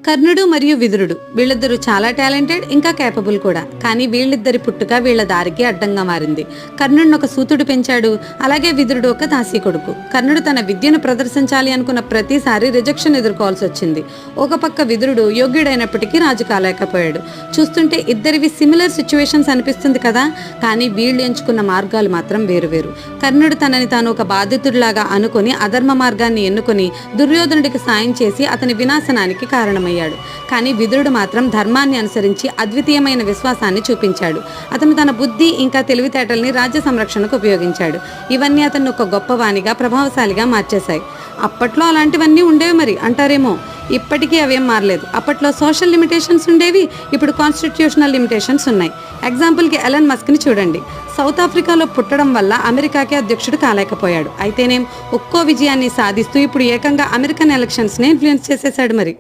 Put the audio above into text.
కర్ణుడు మరియు విదురుడు వీళ్ళిద్దరూ చాలా టాలెంటెడ్, ఇంకా కేపబుల్ కూడా. కానీ వీళ్ళిద్దరి పుట్టుక వీళ్ళ దారికి అడ్డంగా మారింది. కర్ణుడిని ఒక సూతుడు పెంచాడు, అలాగే విదురుడు ఒక దాసీ కొడుకు. కర్ణుడు తన విద్యను ప్రదర్శించాలి అనుకున్న ప్రతిసారి రిజెక్షన్ ఎదుర్కోవాల్సి వచ్చింది. ఒక పక్క విదురుడు యోగ్యుడైనప్పటికీ రాజు కాలేకపోయాడు. చూస్తుంటే ఇద్దరివి సిమిలర్ సిచ్యువేషన్స్ అనిపిస్తుంది కదా, కానీ వీళ్ళు ఎంచుకున్న మార్గాలు మాత్రం వేరువేరు. కర్ణుడు తనని తాను ఒక బాధితుడిలాగా అనుకుని అధర్మ మార్గాన్ని ఎన్నుకొని దుర్యోధనుడికి సాయం చేసి అతని వినాశనానికి కారణమయ్యాడు. కానీ విదురుడు మాత్రం ధర్మాన్ని అనుసరించి అద్వితీయమైన విశ్వాసాన్ని చూపించాడు. అతను తన బుద్ధి ఇంకా తెలివితేటల్ని రాజ్య సంరక్షణకు ఉపయోగించాడు. ఇవన్నీ అతన్ని ఒక గొప్పవానిగా, ప్రభావశాలిగా మార్చేశాయి. అప్పట్లో అలాంటివన్నీ ఉండేవి మరి అంటారేమో. ఇప్పటికీ అవేం మారలేదు. అప్పట్లో సోషల్ లిమిటేషన్స్ ఉండేవి, ఇప్పుడు కాన్స్టిట్యూషనల్ లిమిటేషన్స్ ఉన్నాయి. ఎగ్జాంపుల్కి ఎలన్ మస్క్ని చూడండి. సౌత్ ఆఫ్రికాలో పుట్టడం వల్ల అమెరికాకి అధ్యక్షుడు కాలేకపోయాడు. అయితేనేం ఒక్కో విజయాన్ని సాధిస్తూ ఇప్పుడు ఏకంగా అమెరికన్ ఎలక్షన్స్ని ఇన్ఫ్లుయెన్స్ చేసేశాడు మరి.